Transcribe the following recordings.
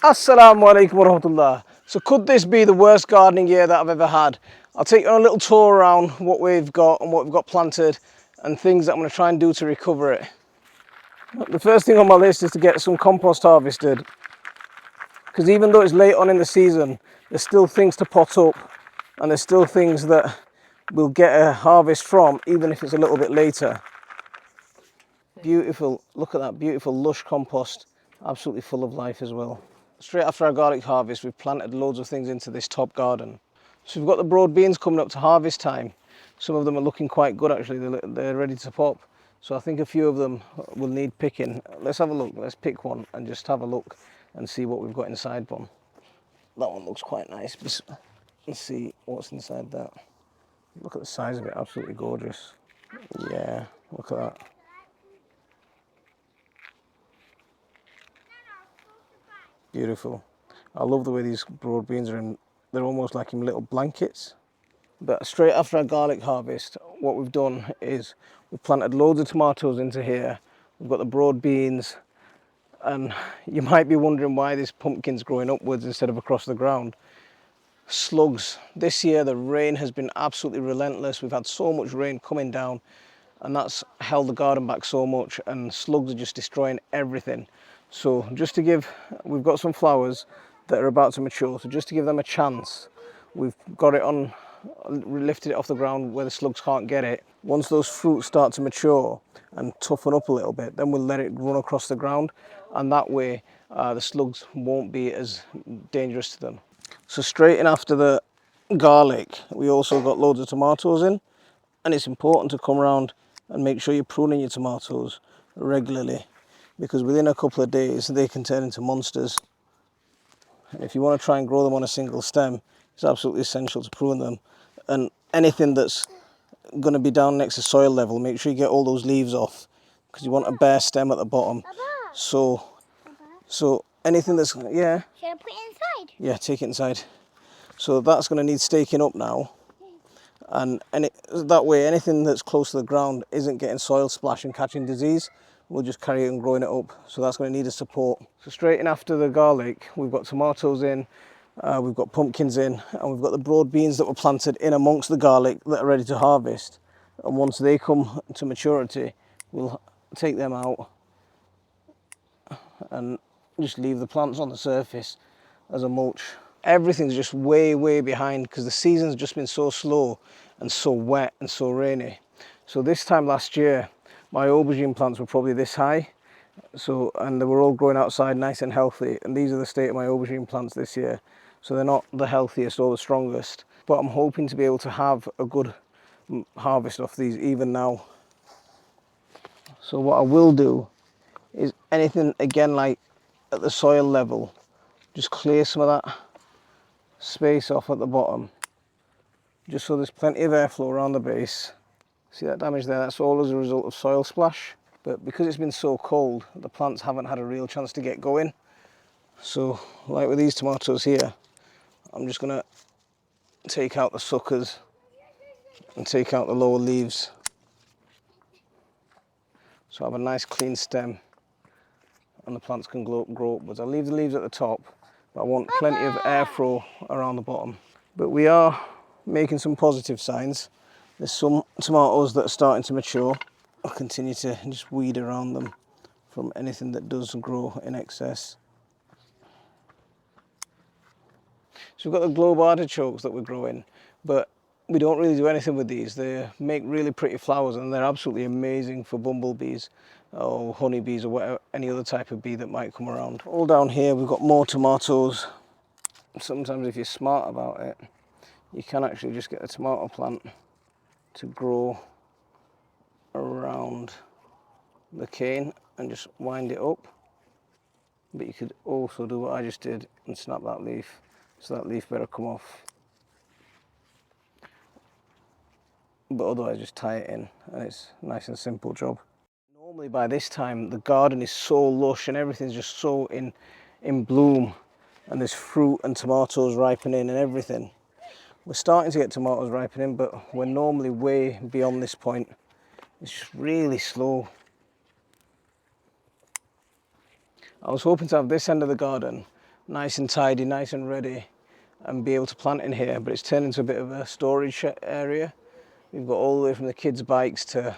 Assalamu alaikum warahmatullah. So could this be the worst gardening year that I've ever had? I'll take you on a little tour around what we've got and what we've got planted and things that I'm going to try and do to recover it. The first thing on my list is to get some compost harvested, because even though it's late on in the season, there's still things to pot up and there's still things that we'll get a harvest from even if it's a little bit later. Beautiful, look at that beautiful lush compost, absolutely full of life as well. Straight after our garlic harvest, we've planted loads of things into this top garden. So we've got the broad beans coming up to harvest time. Some of them are looking quite good actually, they're ready to pop. So I think a few of them will need picking. Let's have a look, let's pick one and just have a look and see what we've got inside one. That one looks quite nice. Let's see what's inside that. Look at the size of it, absolutely gorgeous. Yeah, look at that. Beautiful. I love the way these broad beans are in, they're almost like in little blankets. But straight after our garlic harvest, what we've done is we've planted loads of tomatoes into here. We've got the broad beans, and you might be wondering why this pumpkin's growing upwards instead of across the ground. Slugs. This year the rain has been absolutely relentless. We've had so much rain coming down and that's held the garden back so much, and slugs are just destroying everything. So just to give, we've got some flowers that are about to mature, so just to give them a chance, we've got it on, lifted it off the ground where the slugs can't get it. Once those fruits start to mature and toughen up a little bit, then we'll let it run across the ground, and that way the slugs won't be as dangerous to them. So straight in after the garlic, we also got loads of tomatoes in, and it's important to come around and make sure you're pruning your tomatoes regularly, because within a couple of days they can turn into monsters. And if you want to try and grow them on a single stem, it's absolutely essential to prune them. And anything that's going to be down next to soil level, make sure you get all those leaves off, because you want a bare stem at the bottom. So anything that's, yeah. Should I put it inside? Yeah, take it inside. So that's going to need staking up now. And that way anything that's close to the ground isn't getting soil splash and catching disease. We'll just carry on growing it up. So that's going to need a support. So straight in after the garlic, we've got tomatoes in, we've got pumpkins in, and we've got the broad beans that were planted in amongst the garlic that are ready to harvest. And once they come to maturity, we'll take them out and just leave the plants on the surface as a mulch. Everything's just way behind because the season's just been so slow and so wet and so rainy. So this time last year, my aubergine plants were probably this high. And they were all growing outside nice and healthy. And these are the state of my aubergine plants this year. So they're not the healthiest or the strongest. But I'm hoping to be able to have a good harvest off these even now. So what I will do is anything, again, like at the soil level, just clear some of that space off at the bottom, just so there's plenty of airflow around the base. See that damage there? That's all as a result of soil splash. But because it's been so cold, the plants haven't had a real chance to get going. So like with these tomatoes here, I'm just going to take out the suckers and take out the lower leaves, so I have a nice clean stem and the plants can grow upwards. I'll leave the leaves at the top, but I want plenty of airflow around the bottom. But we are making some positive signs. There's some tomatoes that are starting to mature. I'll continue to just weed around them from anything that does grow in excess. So we've got the globe artichokes that we're growing, but we don't really do anything with these. They make really pretty flowers and they're absolutely amazing for bumblebees or honeybees or whatever, any other type of bee that might come around. All down here we've got more tomatoes. Sometimes if you're smart about it, you can actually just get a tomato plant to grow around the cane and just wind it up. But you could also do what I just did and snap that leaf, so that leaf better come off. But otherwise just tie it in and it's a nice and simple job. Normally by this time the garden is so lush and everything's just so in bloom, and there's fruit and tomatoes ripening and everything. We're starting to get tomatoes ripening, but we're normally way beyond this point. It's just really slow. I was hoping to have this end of the garden nice and tidy, nice and ready, and be able to plant in here. But it's turned into a bit of a storage area. We've got all the way from the kids' bikes to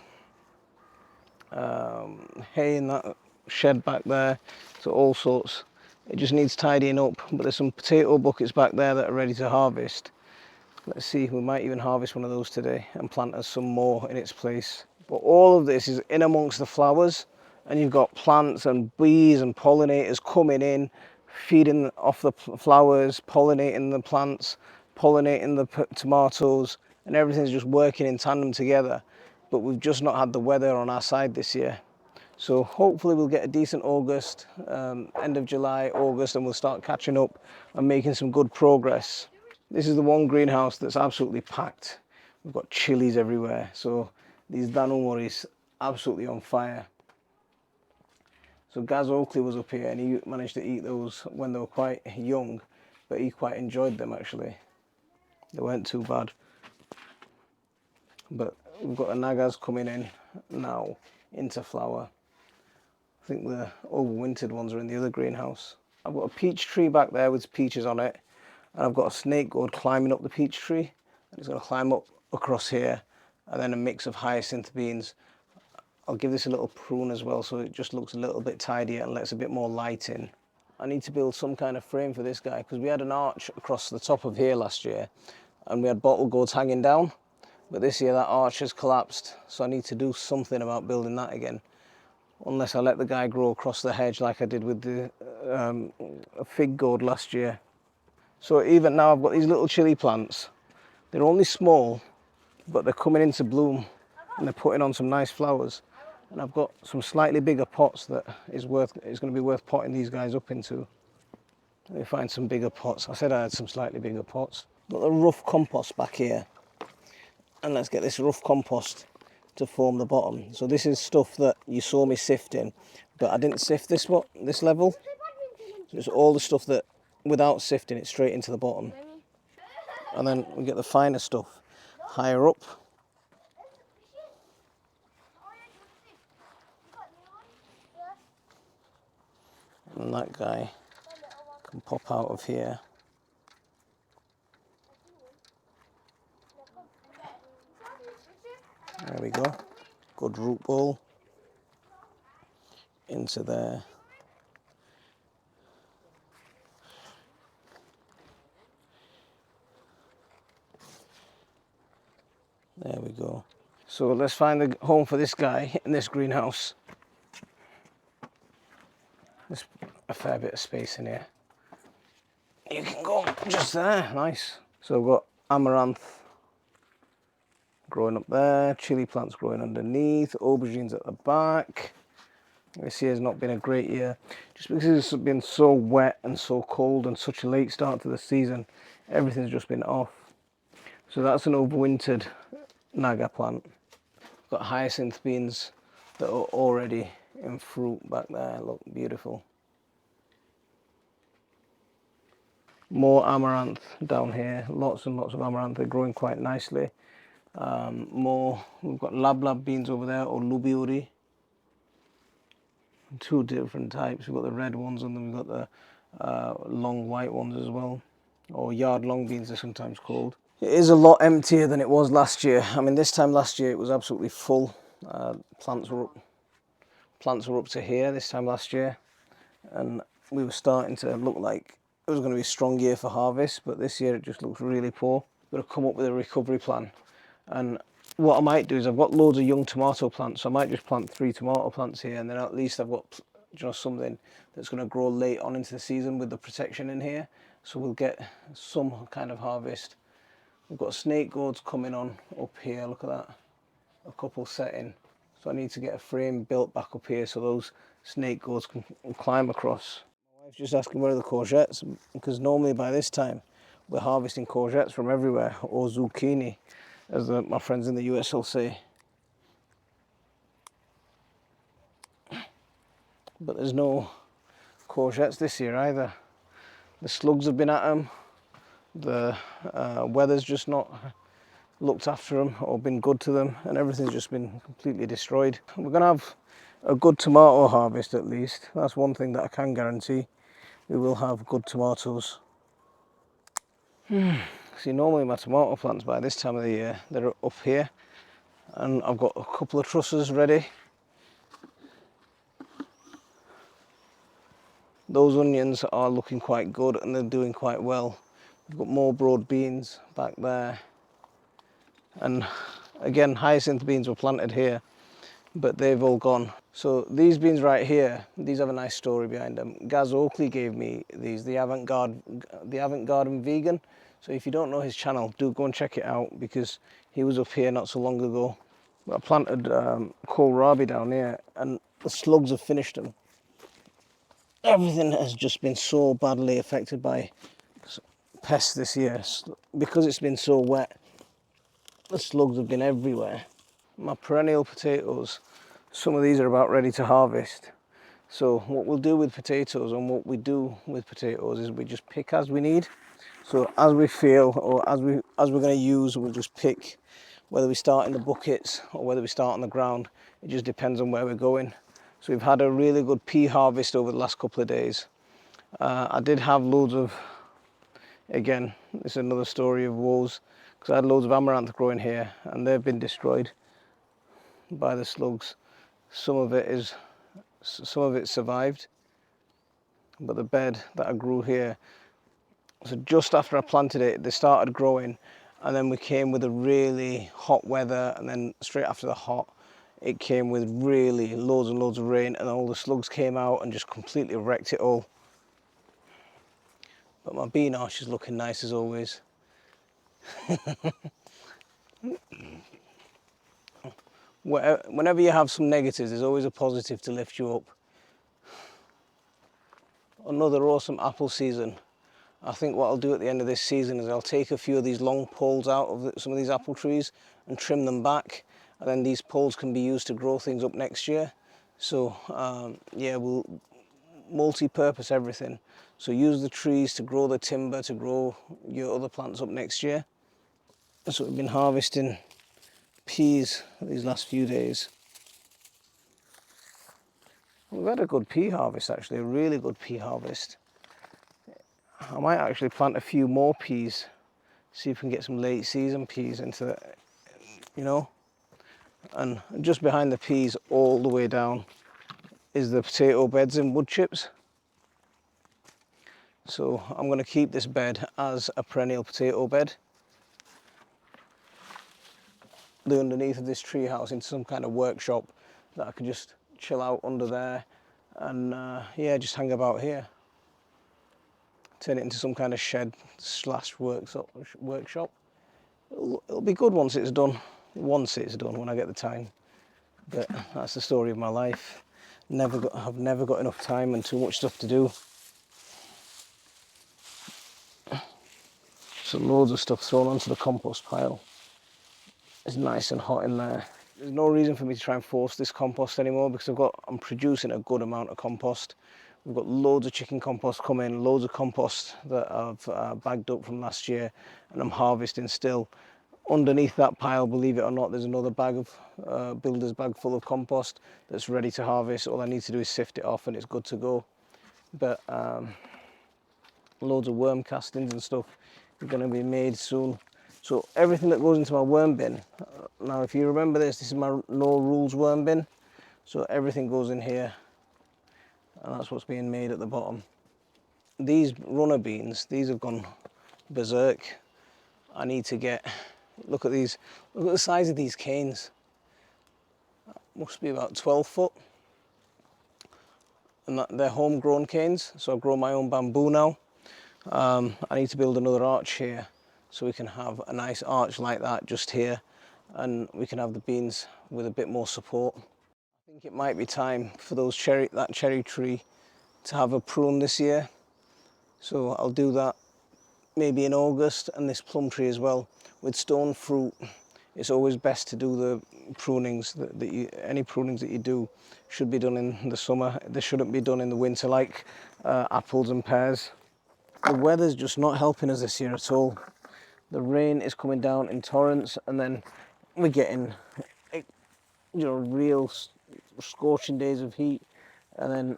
hay in that shed back there, to all sorts. It just needs tidying up. But there's some potato buckets back there that are ready to harvest. Let's see, we might even harvest one of those today and plant us some more in its place. But all of this is in amongst the flowers, and you've got plants and bees and pollinators coming in, feeding off the flowers, pollinating the plants, pollinating the tomatoes, and everything's just working in tandem together. But we've just not had the weather on our side this year. So hopefully we'll get a decent August, end of July, August, and we'll start catching up and making some good progress. This is the one greenhouse that's absolutely packed. We've got chilies everywhere, so these danumoris absolutely on fire. So Gaz Oakley was up here and he managed to eat those when they were quite young, but he quite enjoyed them actually. They weren't too bad. But we've got the nagas coming in now into flower. I think the overwintered ones are in the other greenhouse. I've got a peach tree back there with peaches on it, and I've got a snake gourd climbing up the peach tree, and it's going to climb up across here, and then a mix of hyacinth beans. I'll give this a little prune as well, so it just looks a little bit tidier and lets a bit more light in. I need to build some kind of frame for this guy, because we had an arch across the top of here last year, and we had bottle gourds hanging down, but this year that arch has collapsed, so I need to do something about building that again. Unless I let the guy grow across the hedge like I did with the fig gourd last year. So even now I've got these little chili plants. They're only small, but they're coming into bloom and they're putting on some nice flowers. And I've got some slightly bigger pots that is going to be worth potting these guys up into. Let me find some bigger pots. I said I had some slightly bigger pots. Got the rough compost back here. And let's get this rough compost to form the bottom. So this is stuff that you saw me sifting, but I didn't sift this level. So it's all the stuff that, without sifting it, straight into the bottom. And then we get the finer stuff higher up. And that guy can pop out of here. There we go. Good root ball into there. There we go. So let's find the home for this guy in this greenhouse. There's a fair bit of space in here. You can go just there, nice. So we've got amaranth growing up there, chili plants growing underneath, aubergines at the back. This year's not been a great year, just because it's been so wet and so cold and such a late start to the season. Everything's just been off. So that's an overwintered naga plant. Got hyacinth beans that are already in fruit back there, look beautiful. More amaranth down here, lots and lots of amaranth, they're growing quite nicely. We've got lab beans over there, or lubiuri. Two different types, we've got the red ones and then we've got the long white ones as well, or yard long beans they're sometimes called. It is a lot emptier than it was last year. I mean, this time last year it was absolutely full. Plants were up to here this time last year, and we were starting to look like it was going to be a strong year for harvest, but this year it just looks really poor. Got to come up with a recovery plan. And what I might do is, I've got loads of young tomato plants, so I might just plant 3 tomato plants here, and then at least I've got something that's going to grow late on into the season with the protection in here, so we'll get some kind of harvest. We've got snake gourds coming on up here, look at that, a couple setting. So I need to get a frame built back up here so those snake gourds can climb across. My wife's just asking where are the courgettes, because normally by this time we're harvesting courgettes from everywhere, or zucchini, as my friends in the US will say. But there's no courgettes this year either. The slugs have been at them. The weather's just not looked after them or been good to them, and everything's just been completely destroyed. We're going to have a good tomato harvest at least. That's one thing that I can guarantee. we will have good tomatoes. See, normally my tomato plants by this time of the year, they're up here, and I've got a couple of trusses ready. Those onions are looking quite good and they're doing quite well. We've got more broad beans back there. And again, hyacinth beans were planted here, but they've all gone. So these beans right here, these have a nice story behind them. Gaz Oakley gave me these, the Avant-Garde and Vegan. So if you don't know his channel, do go and check it out, because he was up here not so long ago. I planted kohlrabi down here and the slugs have finished them. Everything has just been so badly affected by pests this year. Because it's been so wet, the slugs have been everywhere. My perennial potatoes, some of these are about ready to harvest. So what we'll do with potatoes, and what we do with potatoes, is we just pick as we need. So as we feel, or as we're going to use, we'll just pick, whether we start in the buckets or whether we start on the ground. It just depends on where we're going. So we've had a really good pea harvest over the last couple of days. I did have loads of, again, this is another story of woes, because I had loads of amaranth growing here and they've been destroyed by the slugs. Some of it survived, but the bed that I grew here, so just after I planted it, they started growing, and then we came with a really hot weather, and then straight after the hot, it came with really loads and loads of rain, and all the slugs came out and just completely wrecked it all. But my bean arch is looking nice as always. Whenever you have some negatives, there's always a positive to lift you up. Another awesome apple season. I think what I'll do at the end of this season is I'll take a few of these long poles out of some of these apple trees and trim them back, and then these poles can be used to grow things up next year. So yeah, we'll multi-purpose everything. So use the trees to grow the timber, to grow your other plants up next year. So we've been harvesting peas these last few days. We've had a good pea harvest, actually, a really good pea harvest. I might actually plant a few more peas, see if we can get some late season peas into it, you know. And just behind the peas, all the way down, is the potato beds and wood chips. So I'm going to keep this bed as a perennial potato bed. The underneath of this tree house into some kind of workshop that I could just chill out under there, and yeah, just hang about here. Turn it into some kind of shed / workshop. It'll be good once it's done. When I get the time. But that's the story of my life. I've never got enough time and too much stuff to do. So loads of stuff thrown onto the compost pile. It's nice and hot in there. There's no reason for me to try and force this compost anymore, because I'm producing a good amount of compost. We've got loads of chicken compost coming, loads of compost that I've bagged up from last year, and I'm harvesting still. Underneath that pile, believe it or not, there's another bag of builder's bag full of compost that's ready to harvest. All I need to do is sift it off and it's good to go. But loads of worm castings and stuff are going to be made soon. So everything that goes into my worm bin, now if you remember this is my no rules worm bin. So everything goes in here, and that's what's being made at the bottom. These runner beans, these have gone berserk. I need to get, look at these, look at the size of these canes. That must be about 12 foot. And they're homegrown canes, so I grow my own bamboo now. I need to build another arch here, so we can have a nice arch like that just here, and we can have the beans with a bit more support. I think it might be time for that cherry tree to have a prune this year. So I'll do that maybe in August, and this plum tree as well. With stone fruit, it's always best to do the prunings, any prunings that you do should be done in the summer. They shouldn't be done in the winter like apples and pears. The weather's just not helping us this year at all. The rain is coming down in torrents, and then we're getting, real scorching days of heat, and then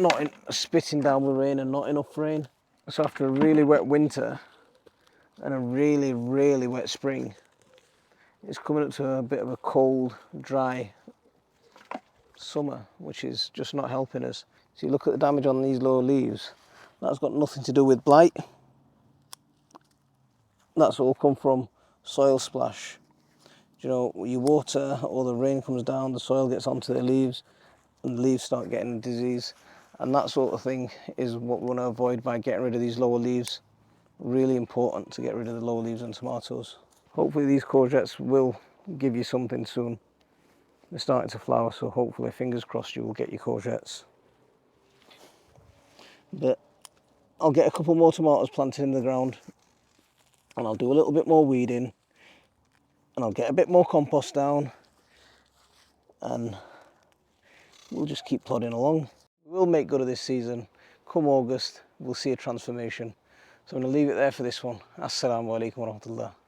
not spitting down with rain and not enough rain. So after a really wet winter and a really, really wet spring, it's coming up to a bit of a cold, dry summer, which is just not helping us. So you look at the damage on these lower leaves, that's got nothing to do with blight. That's all come from soil splash. You know, you water or the rain comes down, the soil gets onto the leaves and the leaves start getting disease. And that sort of thing is what we want to avoid by getting rid of these lower leaves. Really important to get rid of the lower leaves on tomatoes. Hopefully these courgettes will give you something soon. They're starting to flower, so hopefully, fingers crossed, you will get your courgettes. But I'll get a couple more tomatoes planted in the ground and I'll do a little bit more weeding and I'll get a bit more compost down and we'll just keep plodding along. We'll make good of this season. Come August, we'll see a transformation. So I'm going to leave it there for this one. Assalamu alaikum wa rahmatullah.